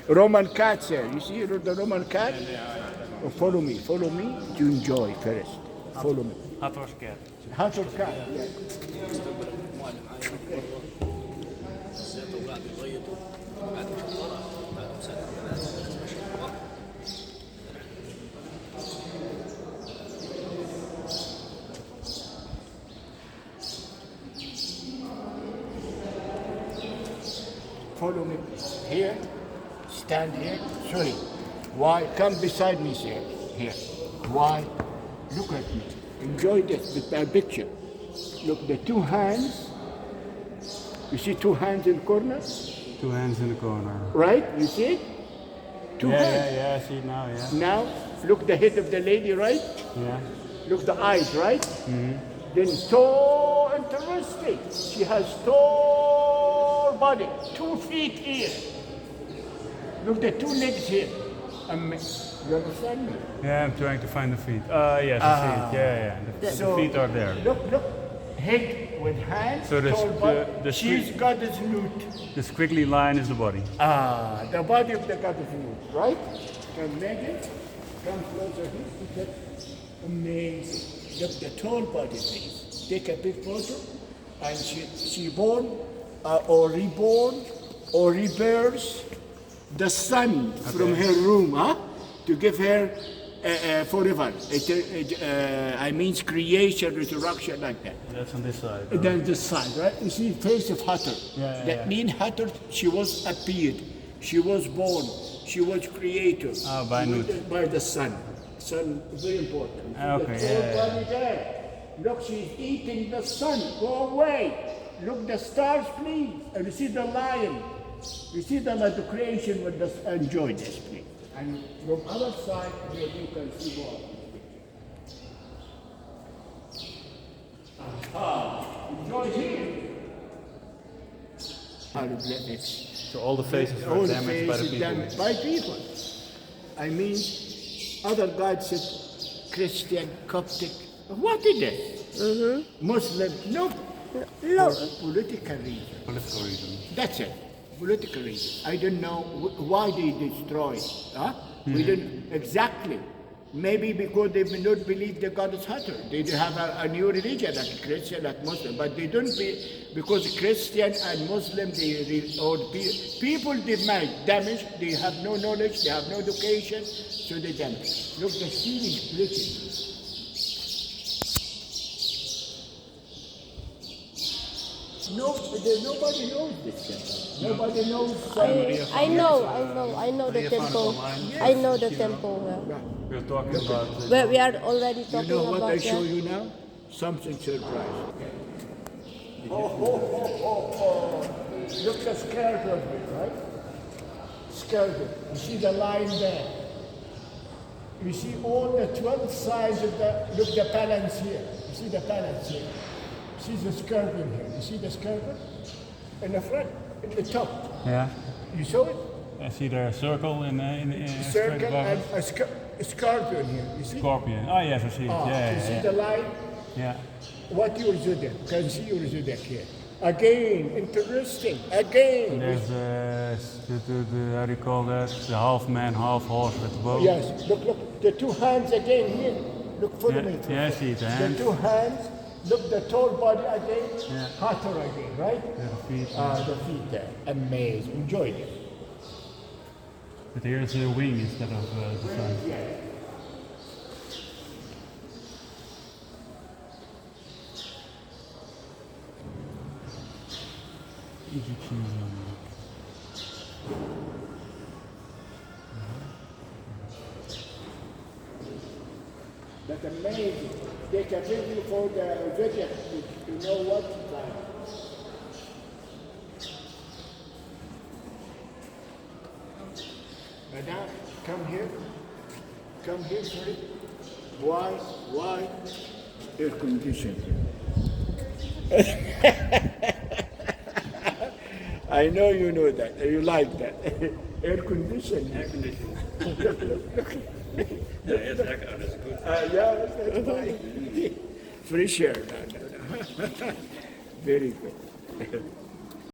Roman cats here. You see the Roman cat? Oh, follow me to enjoy first. Follow me. Hathor's cat. Hathor cat, yeah. Follow me here. Stand here. Sorry. Why? Come beside me, sir. Here. Why? Look at me. Enjoy this with my picture. Look, the two hands. You see two hands in the corner? Two hands in the corner. Right? You see it? Two hands. Yeah, I see it now, yeah. Now, look the head of the lady, right? Yeah. Look the eyes, right? Mm-hmm. Then so interesting. She has tall body, 2 feet here. Look the 2 legs here. You understand me? Yeah, I'm trying to find the feet. Yes, I see it. Yeah. The feet are there. Look. Head with hands, So tall body. the She's goddess nude. The squiggly line is the body. The body of the goddess nude, right? Come Megan, come closer here. Look at amazing. Look the tall body, please. Take a big photo. And she born or reborn or rebirths the sun from her room, to give her forever. I mean creation, resurrection, like that. That's on this side. And then this side, right? You see face of Hathor. That means Hathor, she was appeared, she was born, she was created by the sun. Sun, very important. Body there. Look, she's eating the sun. Go away. Look the stars, please. And you see the lion. You see the creation with this. Enjoy this, please. And from other side, here you can see more. Enjoy here. So all the faces were damaged by the people. Damaged by people. I mean, other gods said Christian, Coptic. What is it? Muslim. No. For political reason. Political reason. That's it. Political reason. I don't know why they destroyed. We don't exactly. Maybe because they do not believe the goddess Hathor. They have a new religion like Christian, like Muslim, but they don't because Christian and Muslim, people they make damage. They have no knowledge, they have no education, so they damage. Look, the ceiling is glitching. Nobody knows this temple. Nobody knows. I know the temple. Yes. I know the temple. We're talking about... Well, we are already talking You know what about I show you now? Something surprise. Look the skirt of it, right? Skirt. You see the line there. You see all the 12 sides of the balance here. You see the balance here. See the skirt in here. You see the skirt in the front, in the top. Yeah. You saw it? I see there a circle in circle and a scorpion here. You see? Scorpion. Oh yes, I see it. You see the line? Yeah. What your zodiac? Can see your zodiac here. Again, interesting. Again. There's the how do you call that? The half man, half horse with the bow. Yes. Look. The 2 hands again here. Look, follow me. Yeah, I see the hands. The 2 hands. Look, the tall body again. Yeah. Hathor again, right? Yeah, the feet. The feet there. Amazing. Enjoy it. But here's a wing instead of the sun. Yeah. Egyptian. That's amazing. They can bring you for the zodiac to know what it's like. Madam, come here. Come here, sorry. Why? Air conditioning. I know you know that. You like that. Air conditioning. Air conditioning. Look. Yeah, it's that's good. Yeah, that's fine. Fresh air. Very good.